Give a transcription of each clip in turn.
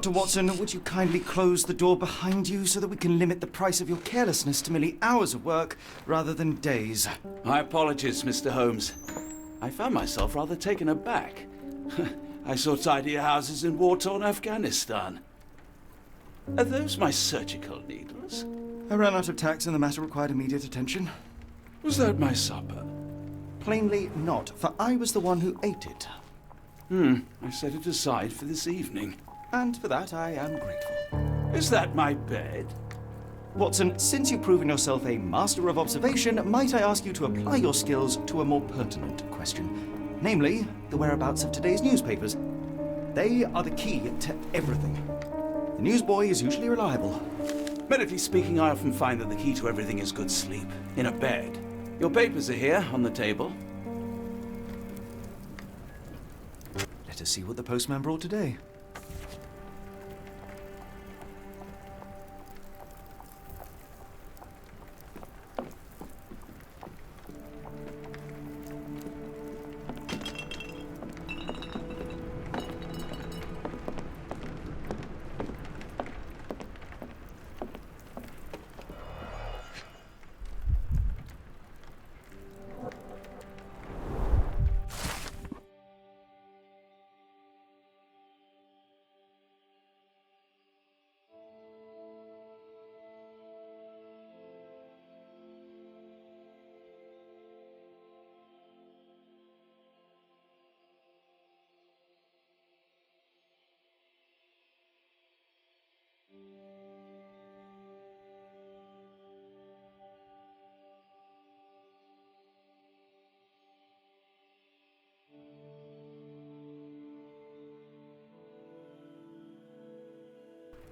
Dr. Watson, would you kindly close the door behind you so that we can limit the price of your carelessness to merely hours of work rather than days? My apologies, Mr. Holmes. I found myself rather taken aback. I saw tidier houses in war-torn Afghanistan. Are those my surgical needles? I ran out of tacks and the matter required immediate attention. Was that my supper? Plainly not, for I was the one who ate it. I set it aside for this evening. And for that I am grateful. Is that my bed? Watson, since you've proven yourself a master of observation, might I ask you to apply your skills to a more pertinent question? Namely, the whereabouts of today's newspapers. They are the key to everything. The newsboy is usually reliable. Medically speaking, I often find that the key to everything is good sleep. In a bed. Your papers are here, on the table. Let us see what the postman brought today.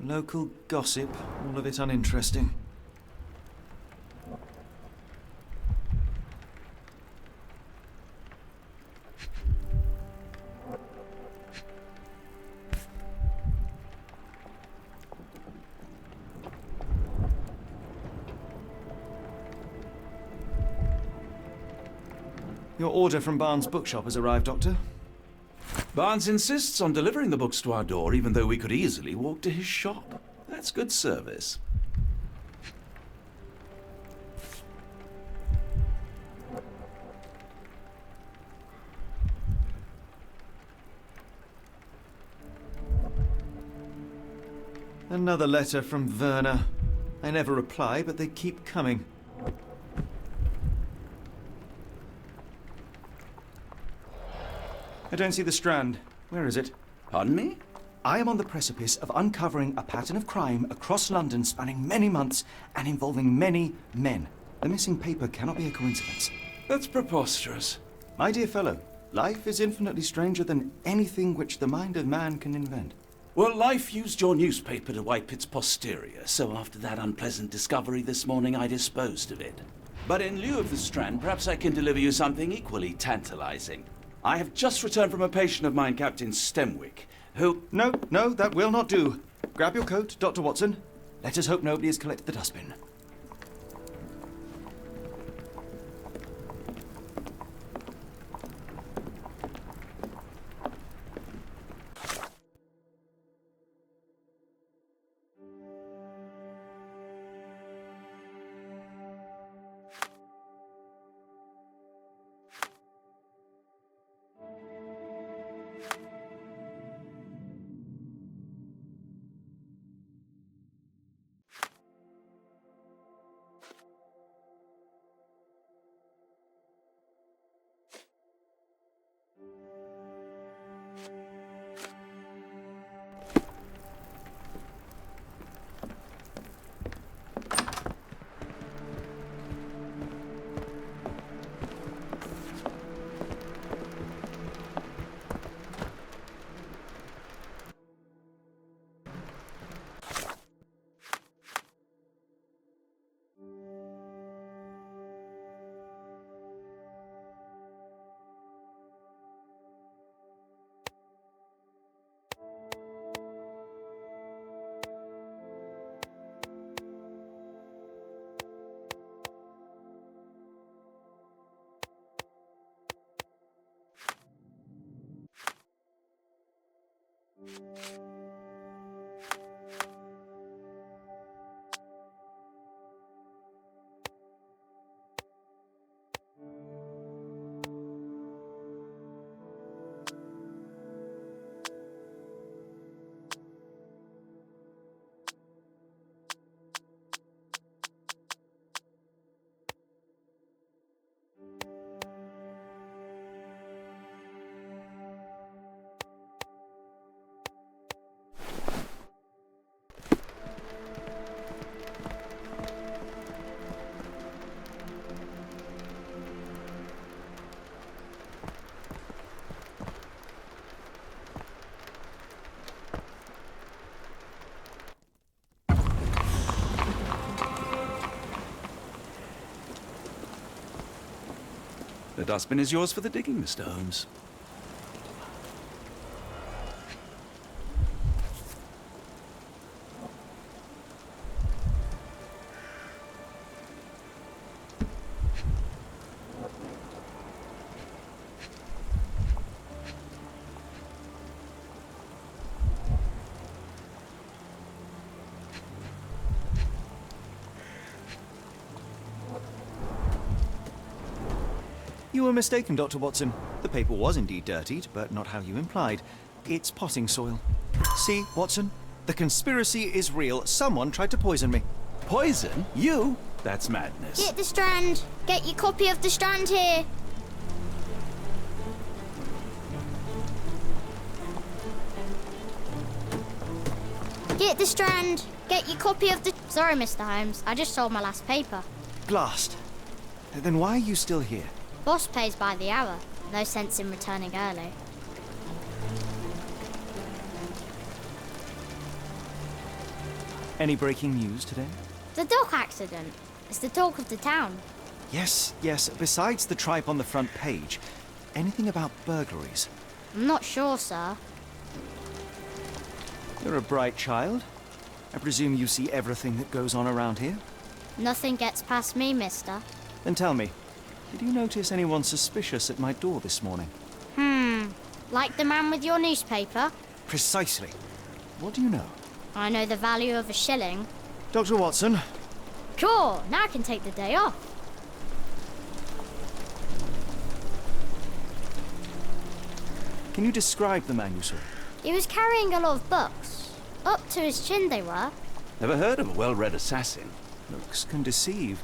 Local gossip, all of it uninteresting. Your order from Barnes' bookshop has arrived, Doctor. Barnes insists on delivering the books to our door, even though we could easily walk to his shop. That's good service. Another letter from Werner. I never reply, but they keep coming. I don't see the Strand. Where is it? Pardon me? I am on the precipice of uncovering a pattern of crime across London spanning many months and involving many men. The missing paper cannot be a coincidence. That's preposterous. My dear fellow, life is infinitely stranger than anything which the mind of man can invent. Well, life used your newspaper to wipe its posterior, so after that unpleasant discovery this morning, I disposed of it. But in lieu of the Strand, perhaps I can deliver you something equally tantalizing. I have just returned from a patient of mine, Captain Stemwick, who... No, that will not do. Grab your coat, Dr. Watson. Let us hope nobody has collected the dustbin. The dustbin is yours for the digging, Mr. Holmes. You were mistaken, Dr. Watson. The paper was indeed dirtied, but not how you implied. It's potting soil. See, Watson? The conspiracy is real. Someone tried to poison me. Poison? You? That's madness. Get the Strand. Get your copy of the Strand here. Get the Strand. Get your copy of the... Sorry, Mr. Holmes. I just sold my last paper. Blast. Then why are you still here? Boss pays by the hour. No sense in returning early. Any breaking news today? The dock accident. It's the talk of the town. Yes. Besides the tripe on the front page, anything about burglaries? I'm not sure, sir. You're a bright child. I presume you see everything that goes on around here? Nothing gets past me, mister. Then tell me, did you notice anyone suspicious at my door this morning? Like the man with your newspaper? Precisely. What do you know? I know the value of a shilling. Dr. Watson. Cool, now I can take the day off. Can you describe the man you saw? He was carrying a lot of books. Up to his chin they were. Never heard of a well-read assassin. Looks can deceive.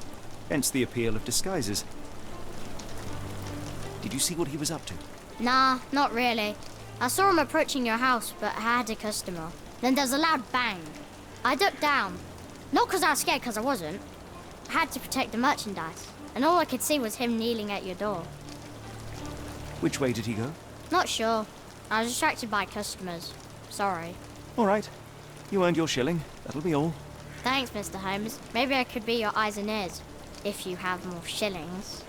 Hence the appeal of disguises. Did you see what he was up to? Nah, not really. I saw him approaching your house, but I had a customer. Then there's a loud bang. I ducked down. Not because I was scared, because I wasn't. I had to protect the merchandise. And all I could see was him kneeling at your door. Which way did he go? Not sure. I was distracted by customers. Sorry. All right. You earned your shilling. That'll be all. Thanks, Mr. Holmes. Maybe I could be your eyes and ears. If you have more shillings.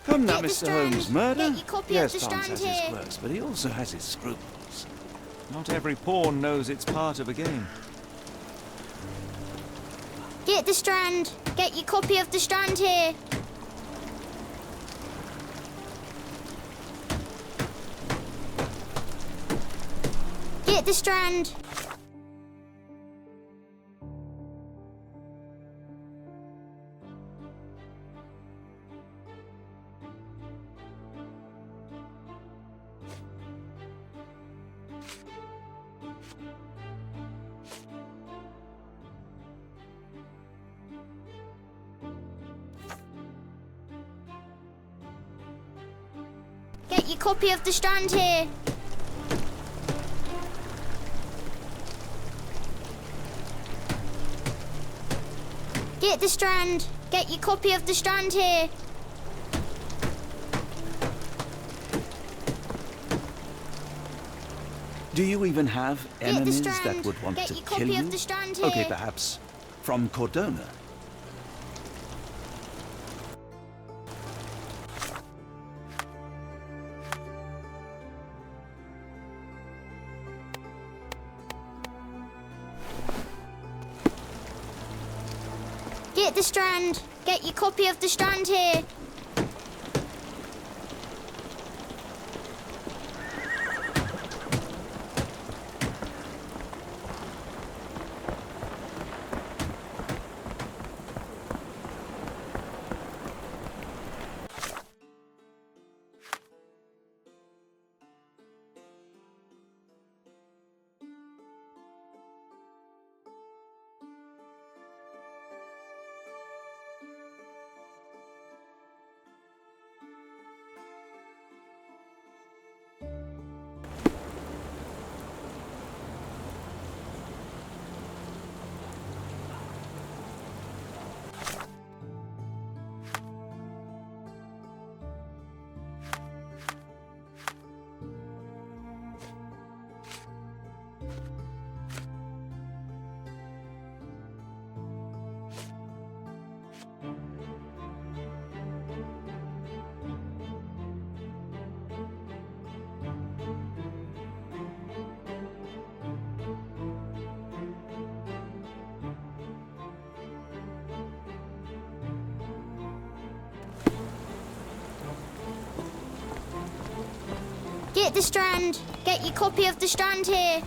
Come now, Get the Mr. Strand. Holmes. Murder? Get your copy yes, of the Barnes Strand has his here. quirks, but he also has his scruples. Not every pawn knows it's part of a game. Get the Strand. Get your copy of the Strand here. Get the strand. Get your copy of the strand here. Get the strand. Get your copy of the strand here. Do you even have enemies that strand. would want Get to your kill copy you? of the strand Okay, here. perhaps from Cordona. Get the strand. Get your copy of the strand here. Get the strand. Get your copy of the strand here.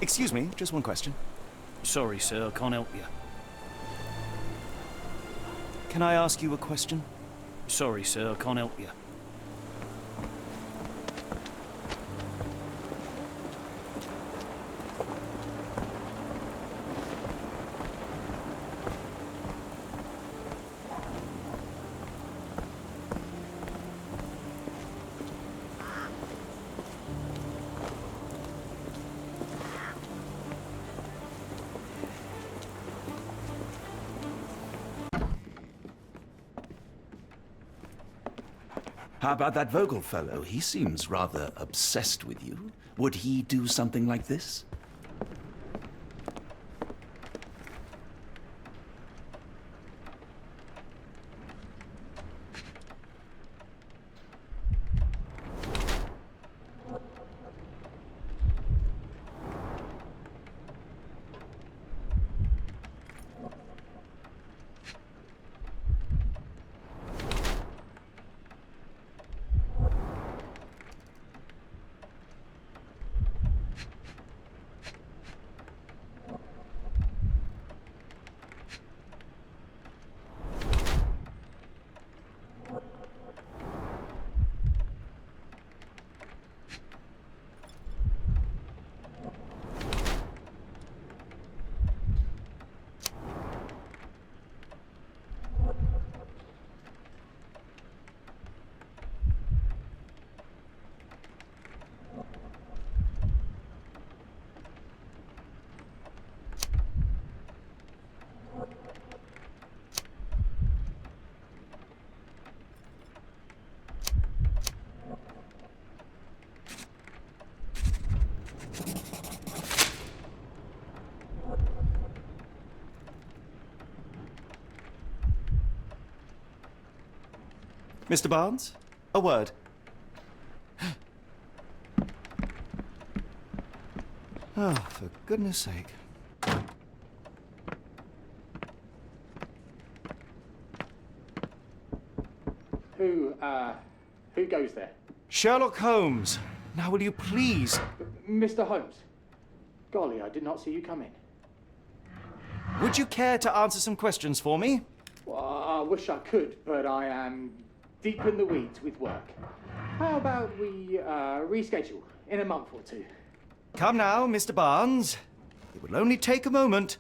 Excuse me, just one question. Sorry, sir, I can't help you. Can I ask you a question? Sorry, sir, I can't help you. How about that Vogel fellow? He seems rather obsessed with you. Would he do something like this? Mr. Barnes, a word. Oh, for goodness sake. Who goes there? Sherlock Holmes! Now will you please... Mr. Holmes. Golly, I did not see you come in. Would you care to answer some questions for me? Well, I wish I could, but I am deep in the weeds with work. How about we reschedule in a month or two? Come now, Mr. Barnes. It will only take a moment.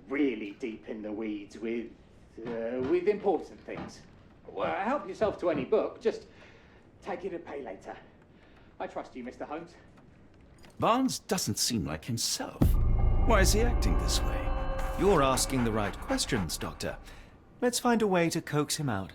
Really deep in the weeds with important things. Well, help yourself to any book. Just take it and pay later. I trust you, Mr. Holmes. Barnes doesn't seem like himself. Why is he acting this way? You're asking the right questions, Doctor. Let's find a way to coax him out.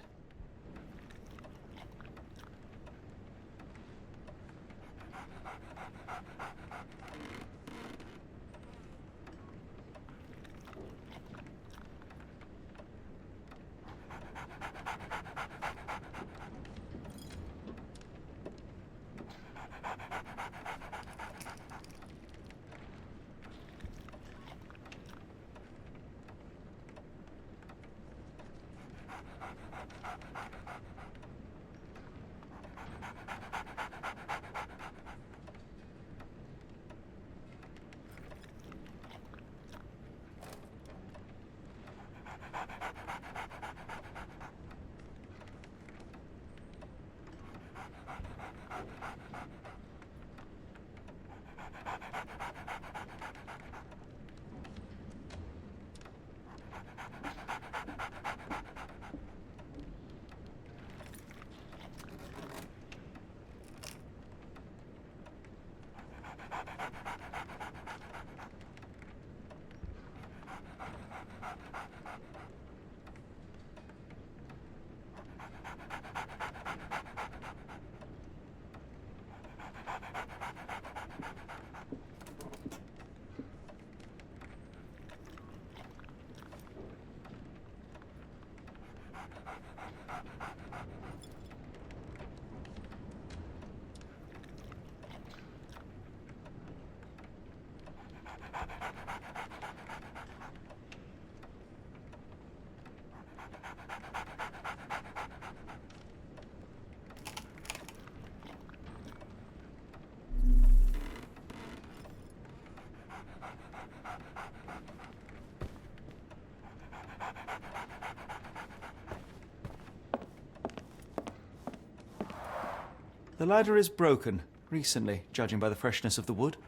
The ladder is broken, recently, judging by the freshness of the wood.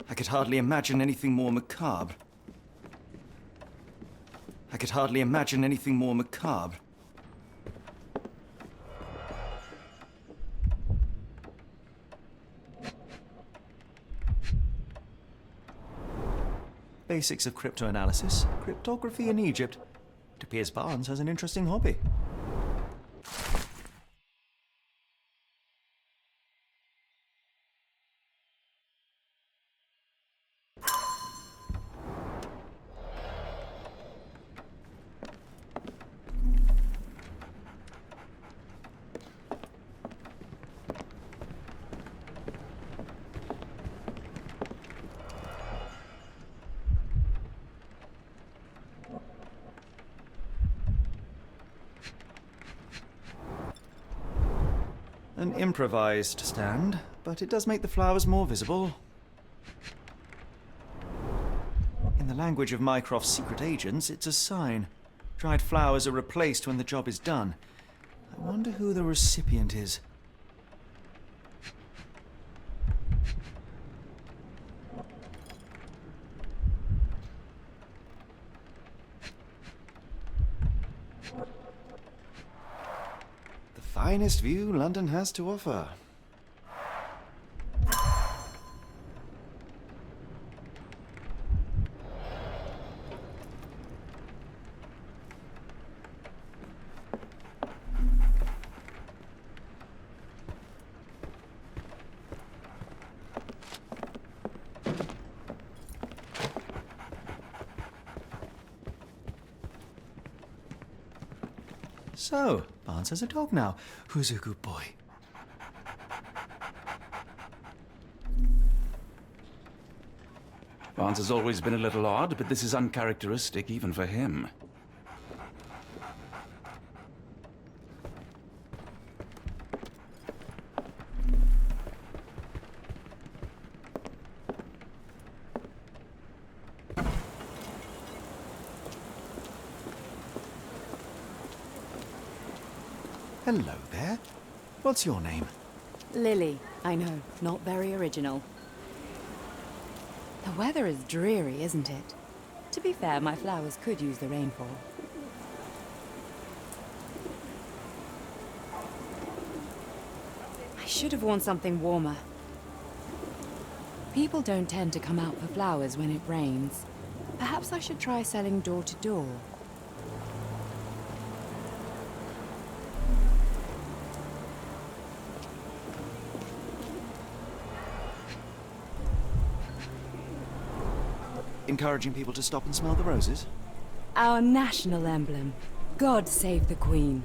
I could hardly imagine anything more macabre. I could hardly imagine anything more macabre. Basics of cryptoanalysis, cryptography in Egypt. It appears Barnes has an interesting hobby. An improvised stand, but it does make the flowers more visible. In the language of Mycroft's secret agents, it's a sign. Dried flowers are replaced when the job is done. I wonder who the recipient is. Finest view London has to offer. So, Barnes has a dog now. Who's a good boy? Barnes has always been a little odd, but this is uncharacteristic even for him. Hello there. What's your name? Lily. I know, not very original. The weather is dreary, isn't it? To be fair, my flowers could use the rainfall. I should have worn something warmer. People don't tend to come out for flowers when it rains. Perhaps I should try selling door to door. Encouraging people to stop and smell the roses? Our national emblem. God save the Queen.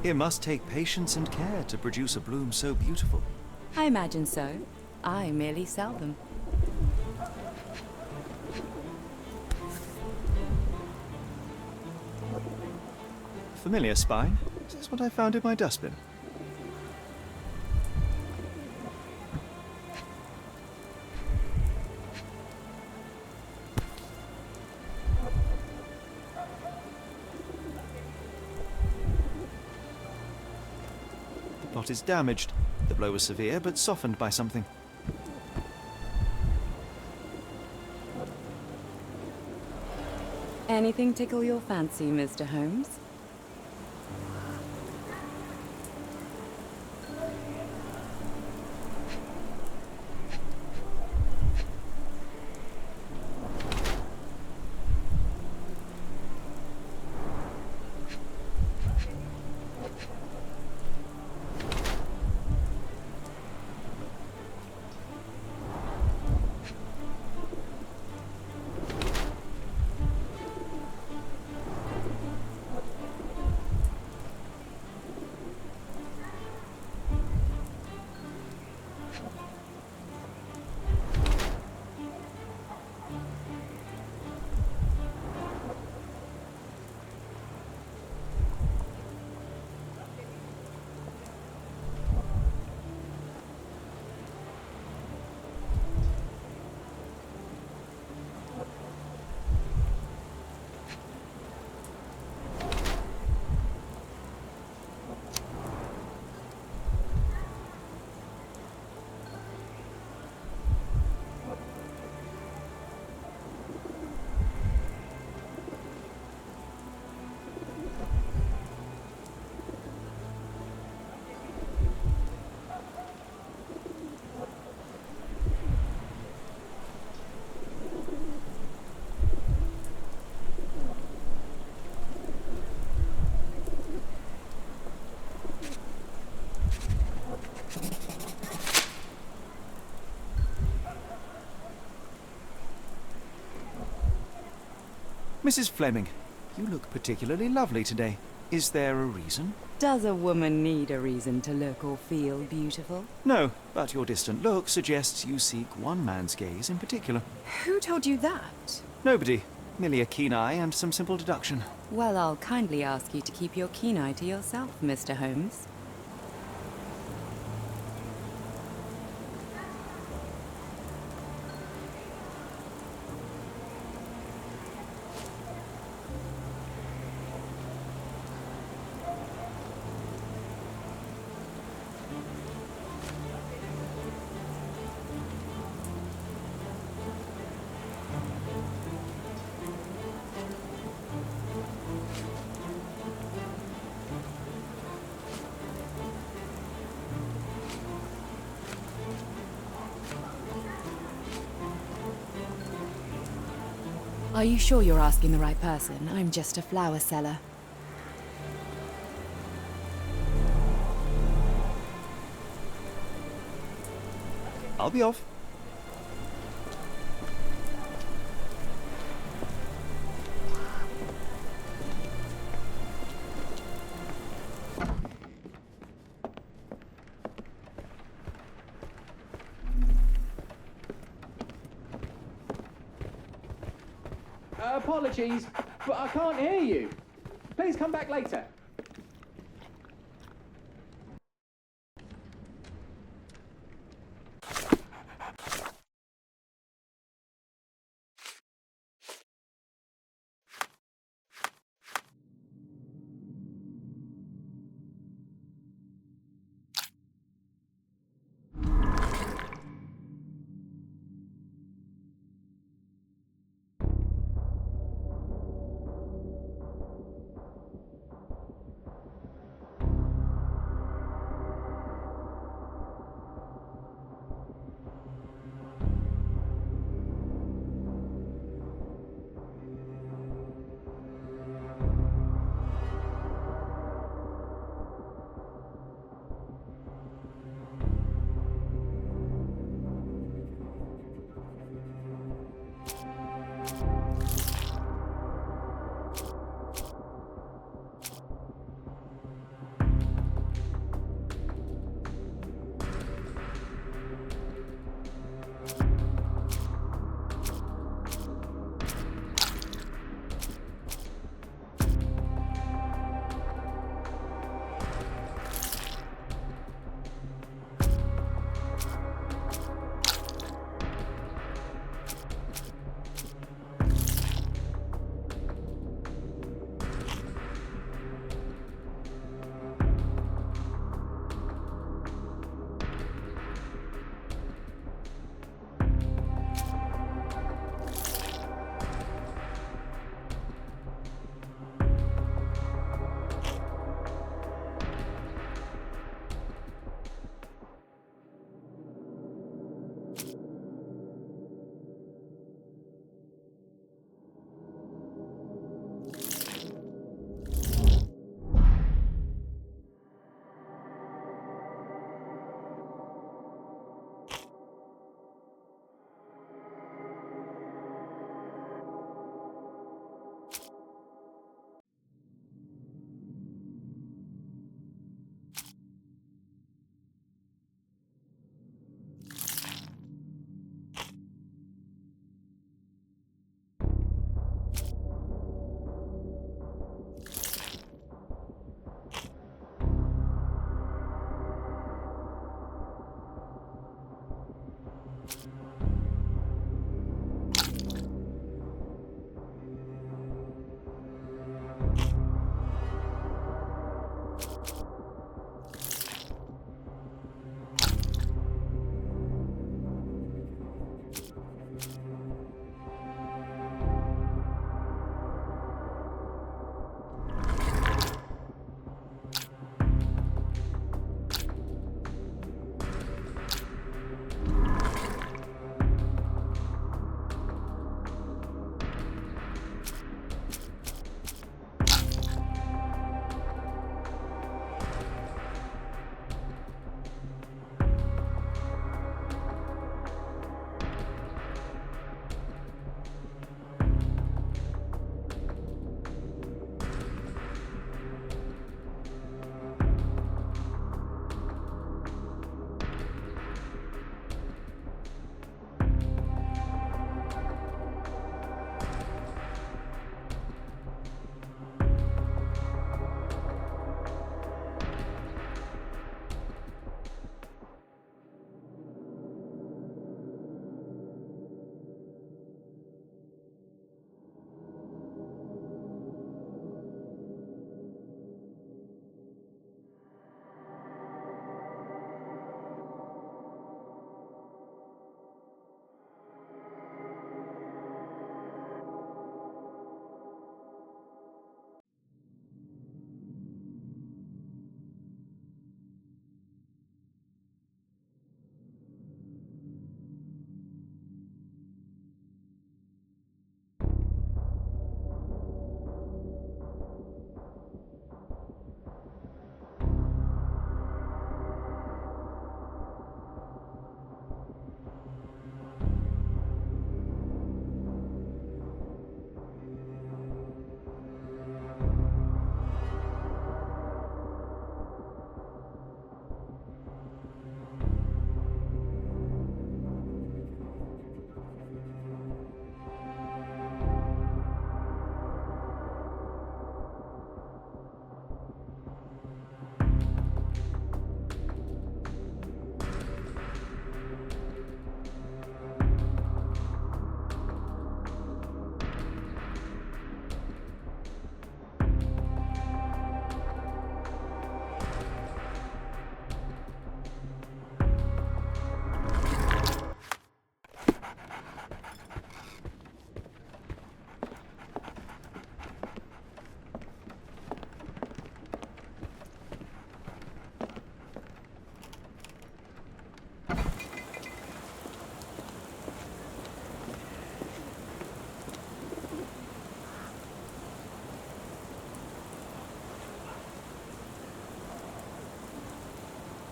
It must take patience and care to produce a bloom so beautiful. I imagine so. I merely sell them. Familiar spine? Is this what I found in my dustbin? The plot is damaged. The blow was severe, but softened by something. Anything tickle your fancy, Mr. Holmes? Mrs. Fleming, you look particularly lovely today. Is there a reason? Does a woman need a reason to look or feel beautiful? No, but your distant look suggests you seek one man's gaze in particular. Who told you that? Nobody. Merely a keen eye and some simple deduction. Well, I'll kindly ask you to keep your keen eye to yourself, Mr. Holmes. Are you sure you're asking the right person? I'm just a flower seller. I'll be off. Apologies, but I can't hear you. Please come back later.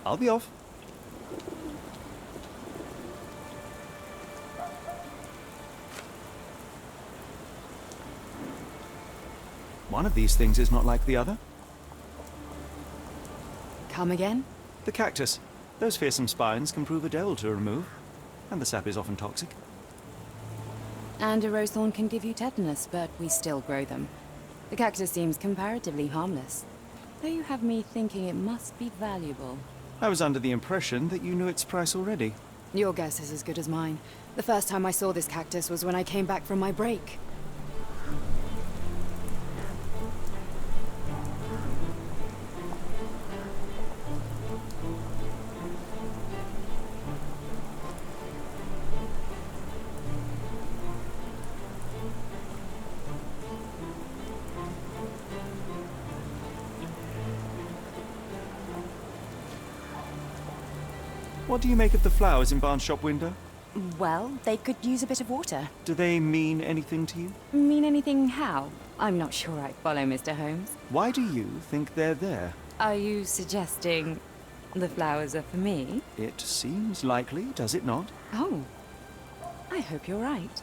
I'll be off. One of these things is not like the other. Come again? The cactus. Those fearsome spines can prove a devil to remove, and the sap is often toxic. And a rose thorn can give you tetanus, but we still grow them. The cactus seems comparatively harmless, though you have me thinking it must be valuable. I was under the impression that you knew its price already. Your guess is as good as mine. The first time I saw this cactus was when I came back from my break. What do you make of the flowers in Barnes' shop window? Well, they could use a bit of water. Do they mean anything to you? Mean anything how? I'm not sure I follow, Mr. Holmes. Why do you think they're there? Are you suggesting the flowers are for me? It seems likely, does it not? Oh, I hope you're right.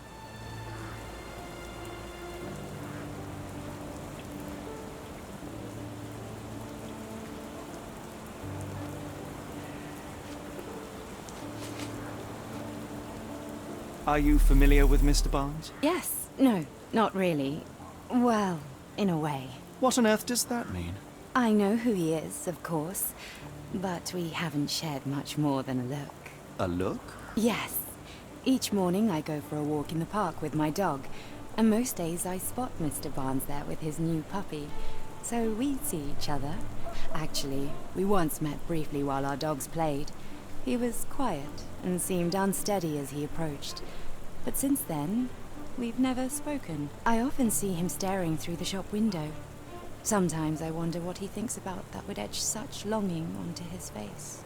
Are you familiar with Mr. Barnes? Yes. No, not really. Well, in a way. What on earth does that mean? I know who he is, of course, but we haven't shared much more than a look. A look? Yes. Each morning I go for a walk in the park with my dog, and most days I spot Mr. Barnes there with his new puppy, so we see each other. Actually, we once met briefly while our dogs played. He was quiet and seemed unsteady as he approached, but since then, we've never spoken. I often see him staring through the shop window. Sometimes I wonder what he thinks about that would etch such longing onto his face.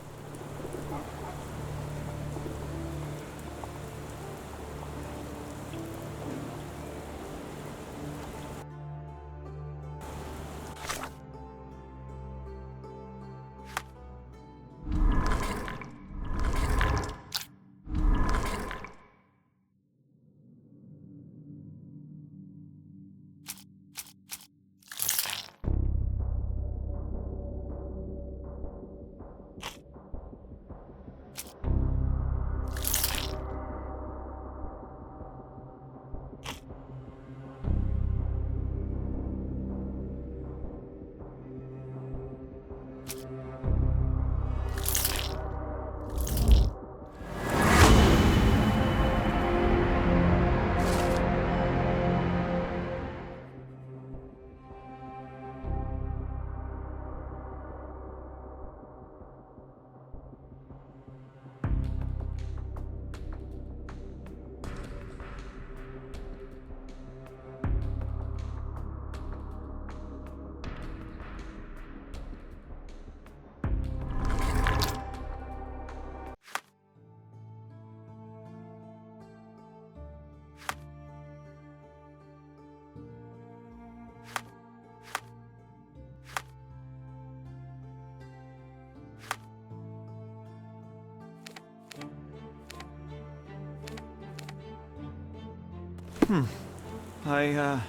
I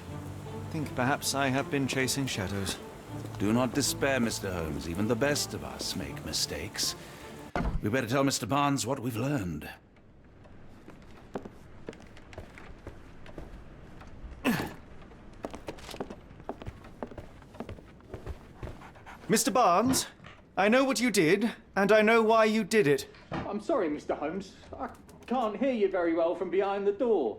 think perhaps I have been chasing shadows. Do not despair, Mr. Holmes. Even the best of us make mistakes. We better tell Mr. Barnes what we've learned. Mr. Barnes, I know what you did, and I know why you did it. I'm sorry, Mr. Holmes. I can't hear you very well from behind the door.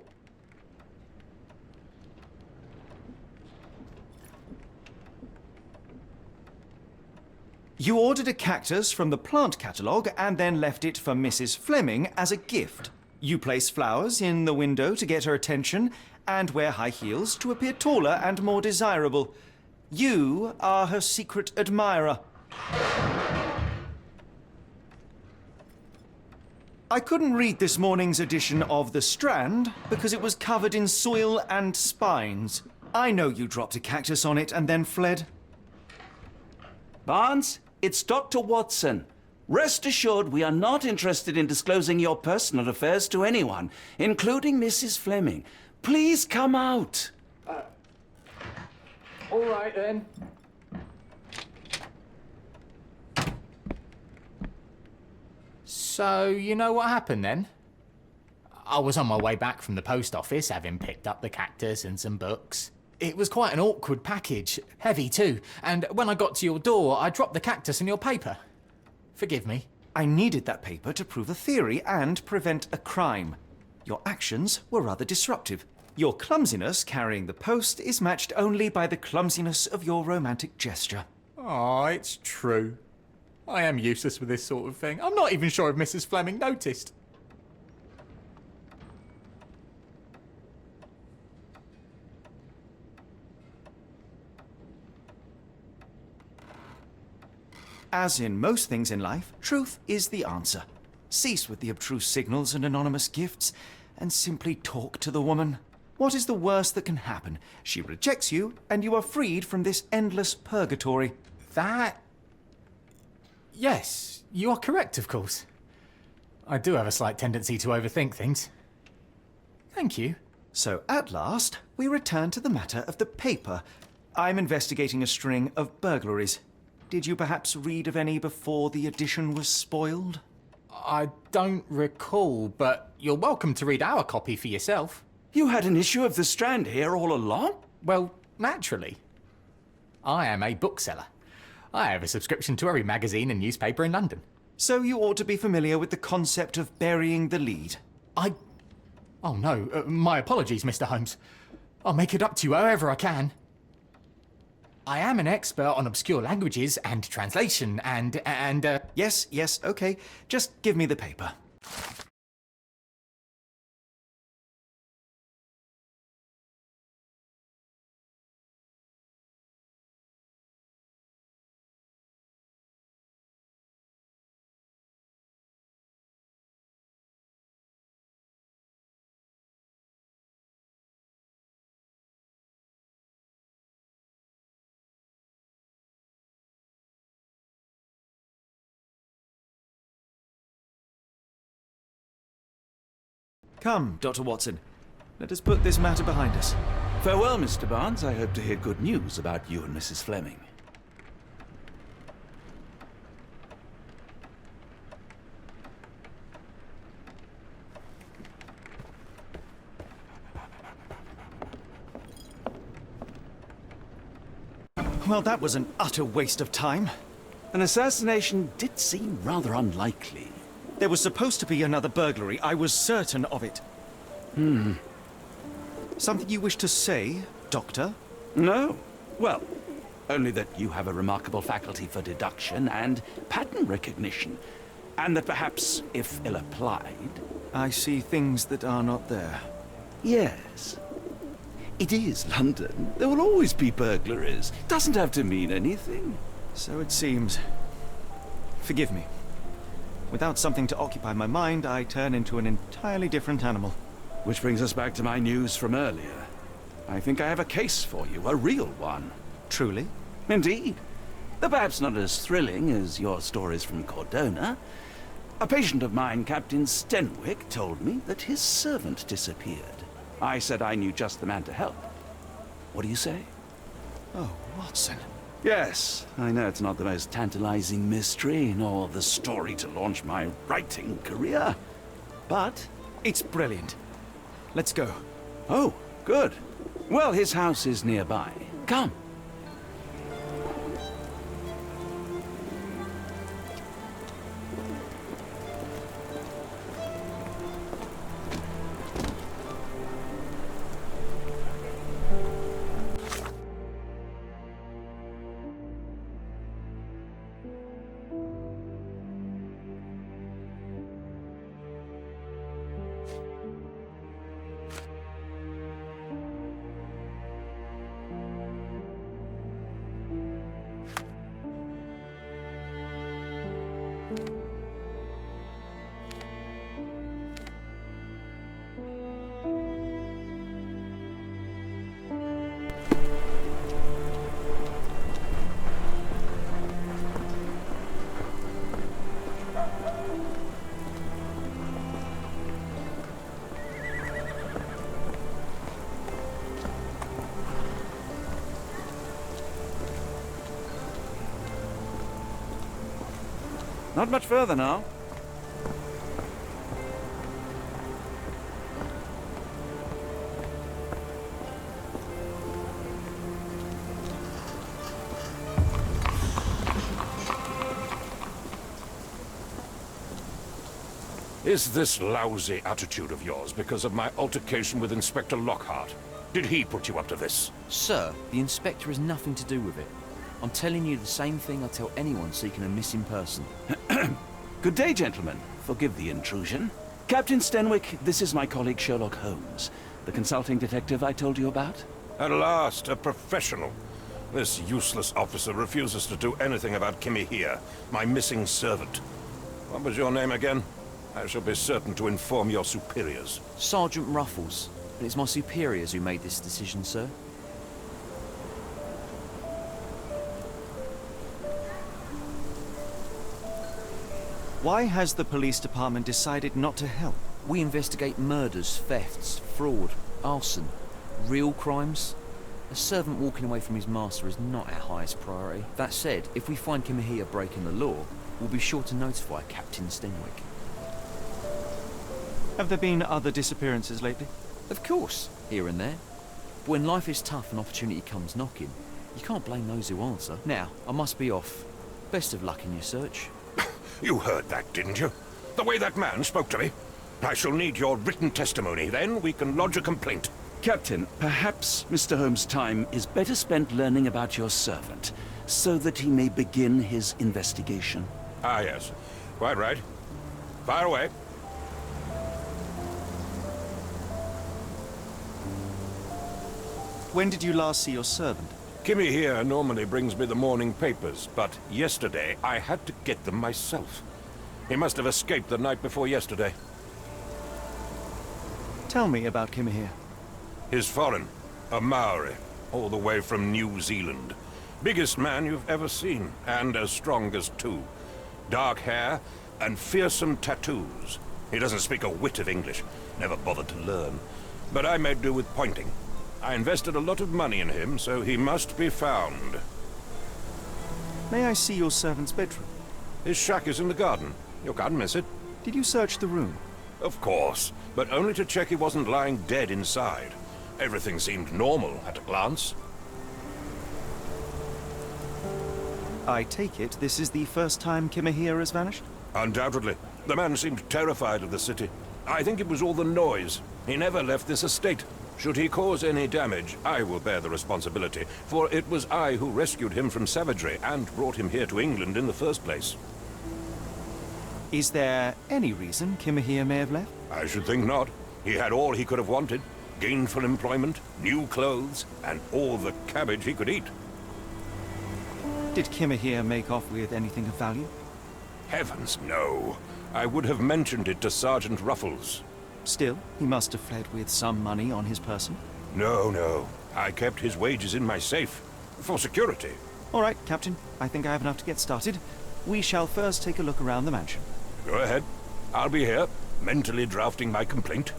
You ordered a cactus from the plant catalogue and then left it for Mrs. Fleming as a gift. You place flowers in the window to get her attention and wear high heels to appear taller and more desirable. You are her secret admirer. I couldn't read this morning's edition of The Strand because it was covered in soil and spines. I know you dropped a cactus on it and then fled. Barnes, it's Dr. Watson. Rest assured, we are not interested in disclosing your personal affairs to anyone, including Mrs. Fleming. Please come out. All right, then. So, you know what happened then? I was on my way back from the post office, having picked up the cactus and some books. It was quite an awkward package, heavy too, and when I got to your door, I dropped the cactus in your paper. Forgive me. I needed that paper to prove a theory and prevent a crime. Your actions were rather disruptive. Your clumsiness carrying the post is matched only by the clumsiness of your romantic gesture. Oh, it's true. I am useless with this sort of thing. I'm not even sure if Mrs. Fleming noticed. As in most things in life, truth is the answer. Cease with the abstruse signals and anonymous gifts, and simply talk to the woman. What is the worst that can happen? She rejects you, and you are freed from this endless purgatory. That... Yes, you are correct, of course. I do have a slight tendency to overthink things. Thank you. So, at last, we return to the matter of the paper. I'm investigating a string of burglaries. Did you perhaps read of any before the edition was spoiled? I don't recall, but you're welcome to read our copy for yourself. You had an issue of The Strand here all along? Well, naturally. I am a bookseller. I have a subscription to every magazine and newspaper in London. So you ought to be familiar with the concept of burying the lead. Oh no, my apologies, Mr. Holmes. I'll make it up to you however I can. I am an expert on obscure languages and translation and Yes, okay. Just give me the paper. Come, Dr. Watson. Let us put this matter behind us. Farewell, Mr. Barnes. I hope to hear good news about you and Mrs. Fleming. Well, that was an utter waste of time. An assassination did seem rather unlikely. There was supposed to be another burglary. I was certain of it. Something you wish to say, Doctor? No. Well, only that you have a remarkable faculty for deduction and pattern recognition. And that perhaps, if ill-applied... I see things that are not there. Yes. It is London. There will always be burglaries. Doesn't have to mean anything. So it seems. Forgive me. Without something to occupy my mind, I turn into an entirely different animal. Which brings us back to my news from earlier. I think I have a case for you, a real one. Truly? Indeed. Though perhaps not as thrilling as your stories from Cordona. A patient of mine, Captain Stenwick, told me that his servant disappeared. I said I knew just the man to help. What do you say? Oh, Watson. Yes, I know it's not the most tantalizing mystery, nor the story to launch my writing career. But It's brilliant. Let's go. oh, good. Well, his house is nearby. Come. Not much further now. Is this lousy attitude of yours because of my altercation with Inspector Lockhart? Did he put you up to this? Sir, the inspector has nothing to do with it. I'm telling you the same thing I tell anyone seeking a missing person. Good day, gentlemen. Forgive the intrusion. Captain Stenwick, this is my colleague Sherlock Holmes, the consulting detective I told you about. At last, a professional. This useless officer refuses to do anything about Kimmy here, my missing servant. What was your name again? I shall be certain to inform your superiors. Sergeant Ruffles. And it's my superiors who made this decision, sir. Why has the police department decided not to help? We investigate murders, thefts, fraud, arson, real crimes. A servant walking away from his master is not our highest priority. That said, if we find Kimahia breaking the law, we'll be sure to notify Captain Stenwick. Have there been other disappearances lately? Of course, here and there. But when life is tough and opportunity comes knocking, you can't blame those who answer. Now, I must be off. Best of luck in your search. You heard that, didn't you? The way that man spoke to me. I shall need your written testimony, then we can lodge a complaint. Captain, perhaps Mr. Holmes' time is better spent learning about your servant, so that he may begin his investigation. Ah, yes. Quite right. Fire away. When did you last see your servant? Kimmy here normally brings me the morning papers, but yesterday I had to get them myself. He must have escaped the night before yesterday. Tell me about Kimahia. He's foreign, a Maori, all the way from New Zealand. Biggest man you've ever seen, and as strong as two. Dark hair and fearsome tattoos. He doesn't speak a whit of English, never bothered to learn. But I made do with pointing. I invested a lot of money in him, so he must be found. May I see your servant's bedroom? His shack is in the garden. You can't miss it. Did you search the room? Of course, but only to check he wasn't lying dead inside. Everything seemed normal at a glance. I take it this is the first time Kimahia has vanished? Undoubtedly. The man seemed terrified of the city. I think it was all the noise. He never left this estate. Should he cause any damage, I will bear the responsibility, for it was I who rescued him from savagery and brought him here to England in the first place. Is there any reason Kimahia may have left? I should think not. He had all he could have wanted. Gainful employment, new clothes, and all the cabbage he could eat. Did Kimahia make off with anything of value? Heavens, no. I would have mentioned it to Sergeant Ruffles. Still, he must have fled with some money on his person. No. I kept his wages in my safe. For security. All right, Captain. I think I have enough to get started. We shall first take a look around the mansion. Go ahead. I'll be here, mentally drafting my complaint.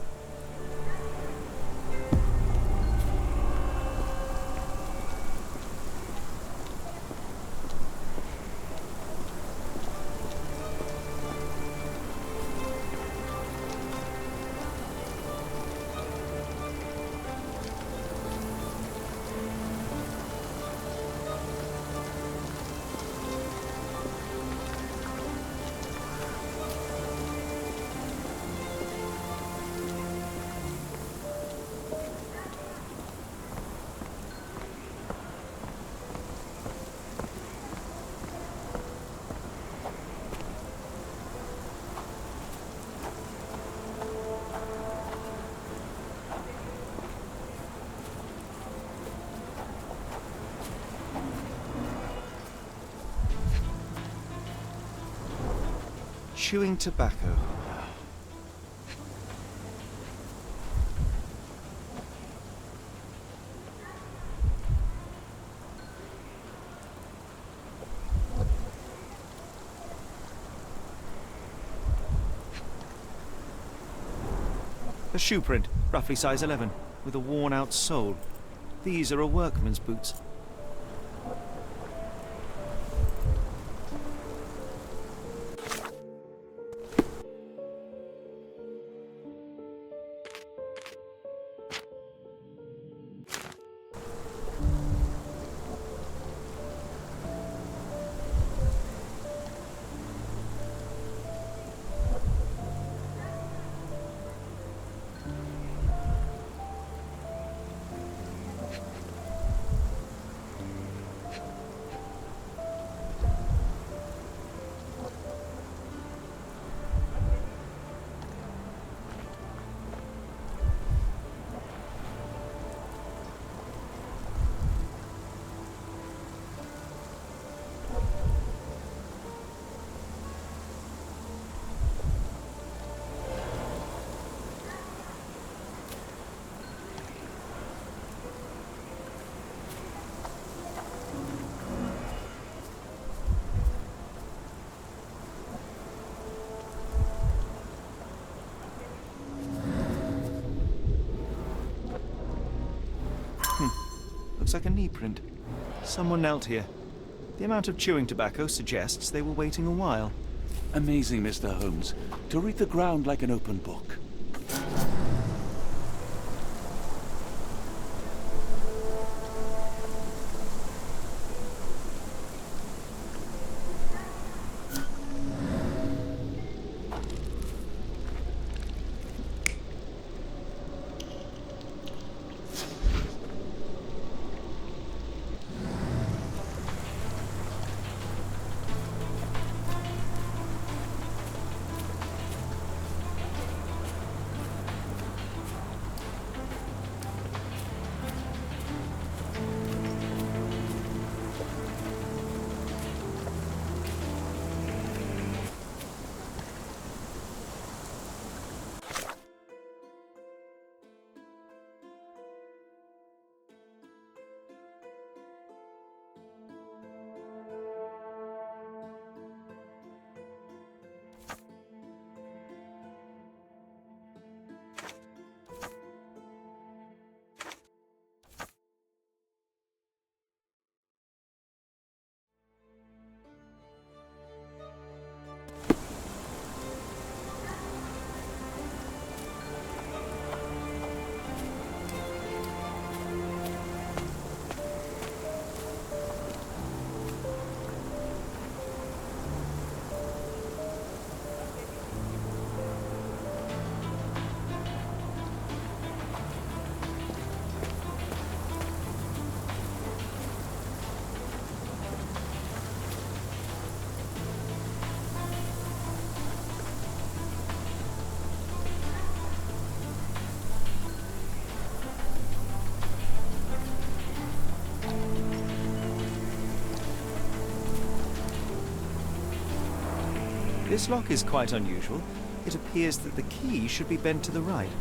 Chewing tobacco. A shoe print, roughly size 11, with a worn-out sole. These are a workman's boots. Looks like a knee print. Someone knelt here. The amount of chewing tobacco suggests they were waiting a while. Amazing, Mr. Holmes. To read the ground like an open book. This lock is quite unusual. It appears that the key should be bent to the right.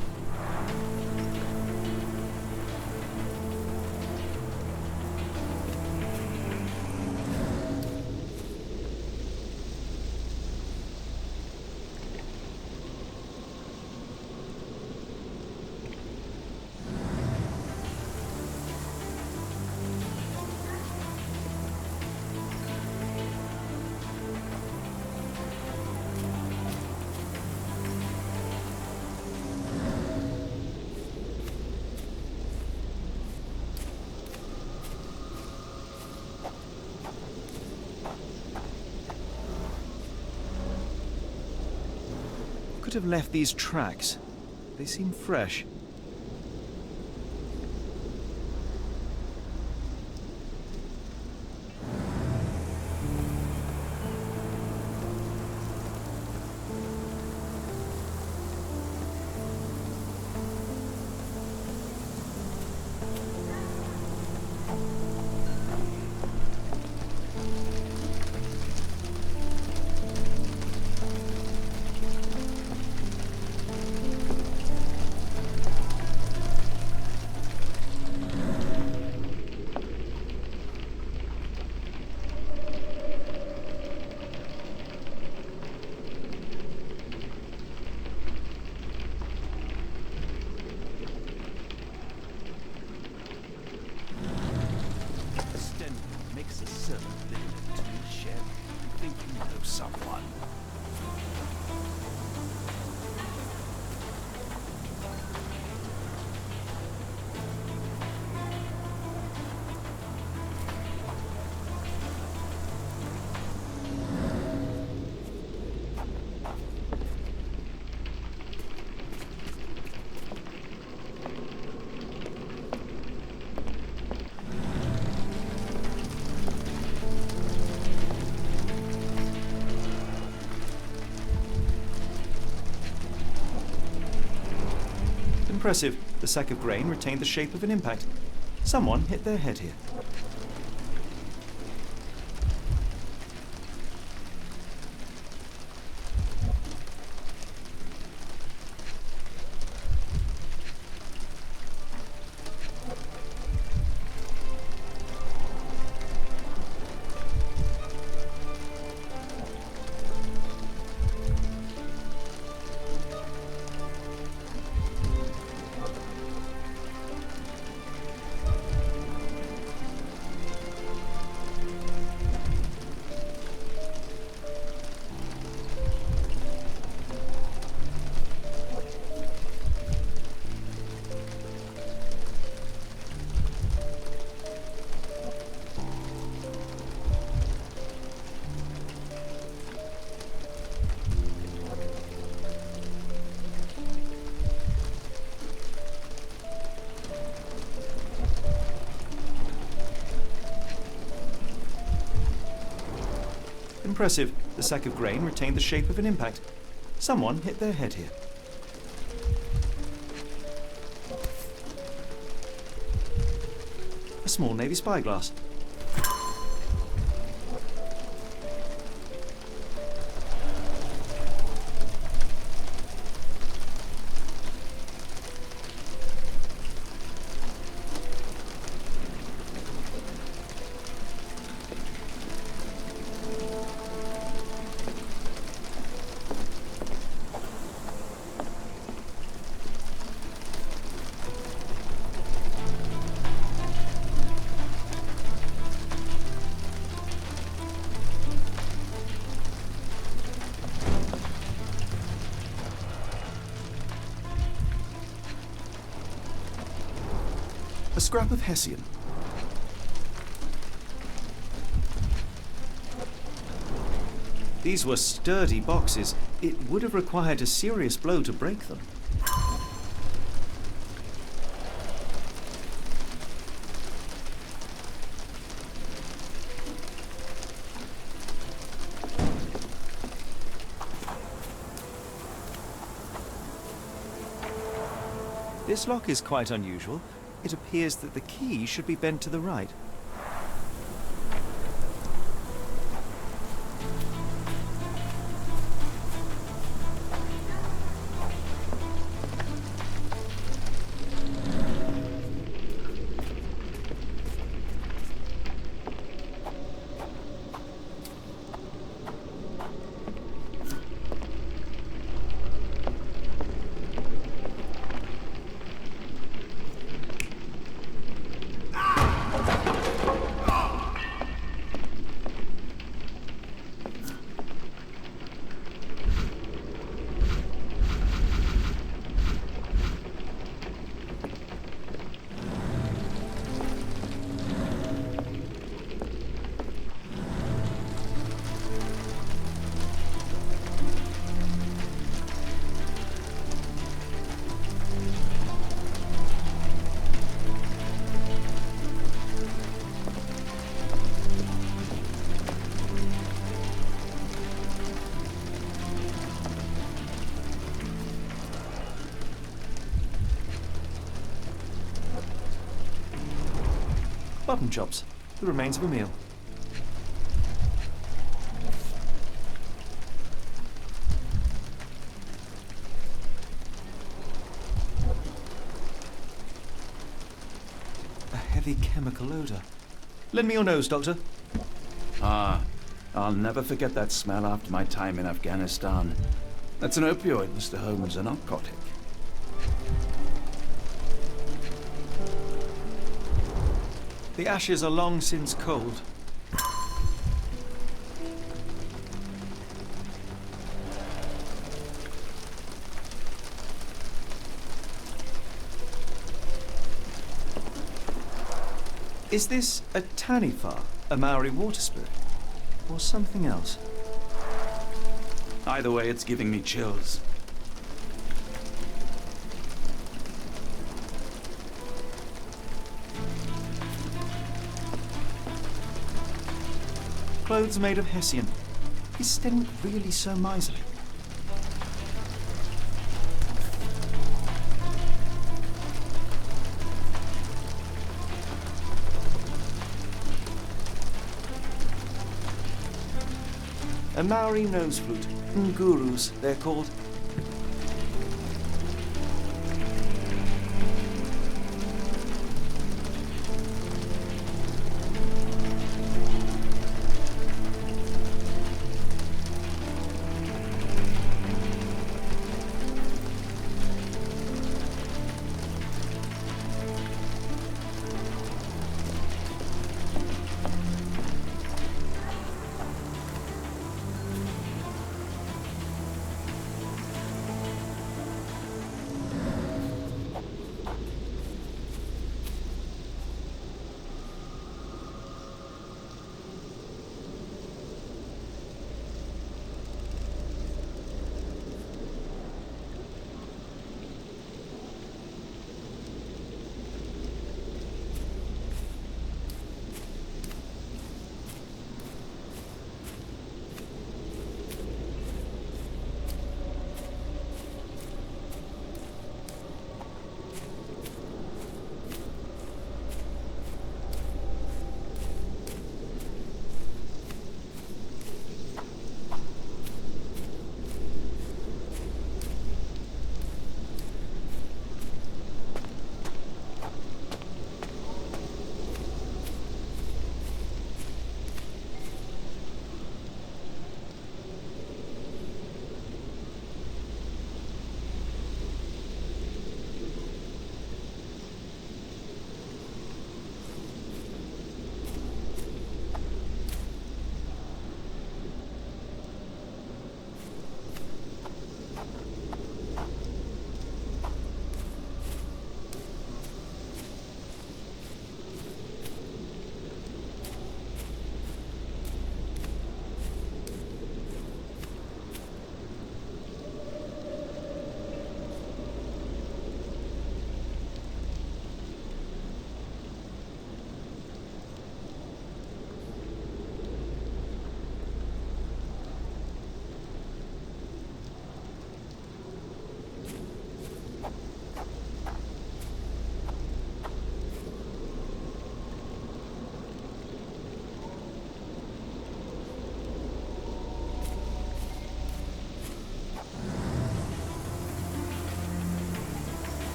Could have left these tracks. They seem fresh. Impressive. The sack of grain retained the shape of an impact. Someone hit their head here. impressive. The sack of grain retained the shape of an impact. Someone hit their head here. A small Navy spyglass. A scrap of Hessian. These were sturdy boxes. It would have required a serious blow to break them. This lock is quite unusual. It appears that the key should be bent to the right. Button chops, the remains of a meal. A heavy chemical odor. Lend me your nose, Doctor. Ah, I'll never forget that smell after my time in Afghanistan. That's an opioid, Mr. Holmes, a narcotic. The ashes are long since cold. Is this a taniwha, a Maori water spirit, or something else? Either way, it's giving me chills. Clothes made of Hessian. Is Stenwick really so miserly? A Maori nose flute. Ngurus, they're called.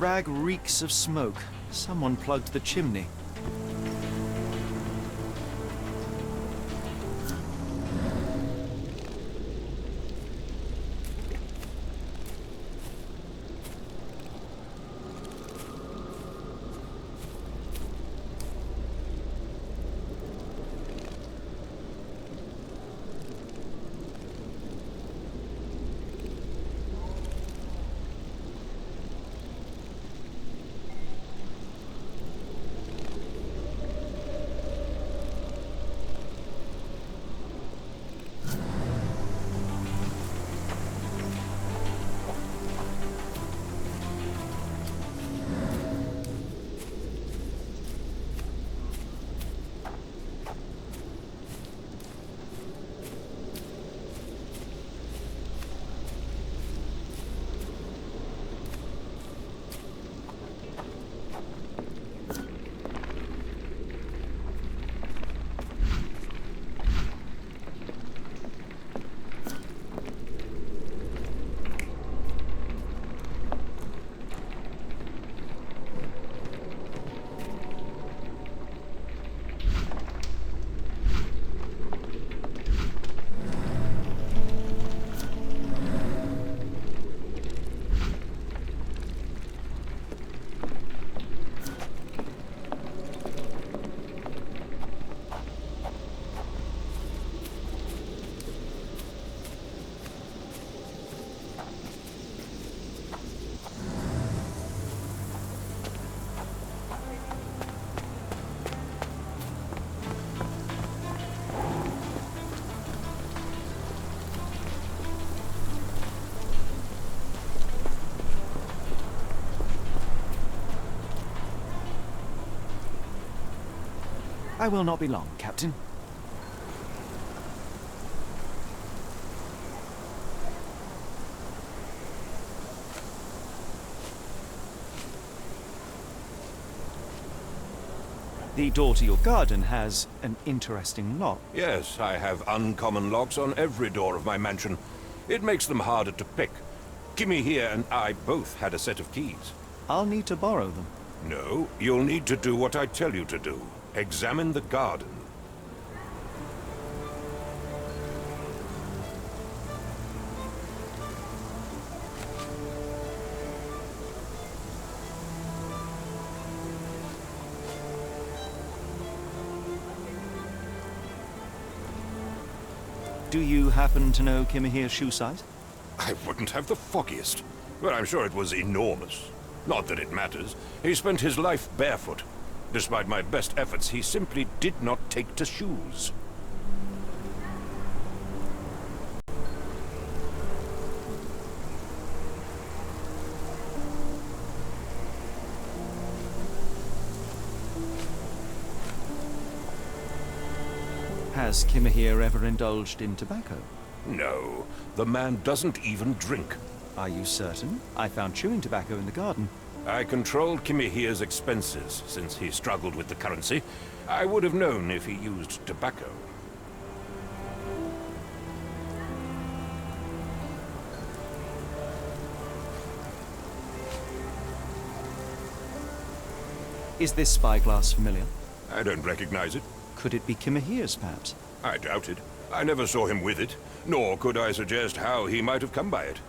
rag reeks of smoke. Someone plugged the chimney. I will not be long, Captain. The door to your garden has an interesting lock. Yes, I have uncommon locks on every door of my mansion. It makes them harder to pick. Kimmy here and I both had a set of keys. I'll need to borrow them. No, you'll need to do what I tell you to do. Examine the garden. Do you happen to know Kimahir's shoe size? I wouldn't have the foggiest. But I'm sure it was enormous. Not that it matters. He spent his life barefoot. Despite my best efforts, he simply did not take to shoes. Has Kimahir ever indulged in tobacco? No, the man doesn't even drink. Are you certain? I found chewing tobacco in the garden. I controlled Kimahir's expenses since he struggled with the currency. I would have known if he used tobacco. Is this spyglass familiar? I don't recognize it. Could it be Kimahir's, perhaps? I doubt it. I never saw him with it, nor could I suggest how he might have come by it.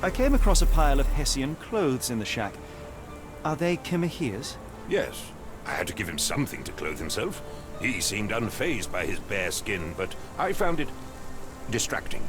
I came across a pile of Hessian clothes in the shack. Are they Kimahir's? Yes. I had to give him something to clothe himself. He seemed unfazed by his bare skin, but I found it distracting.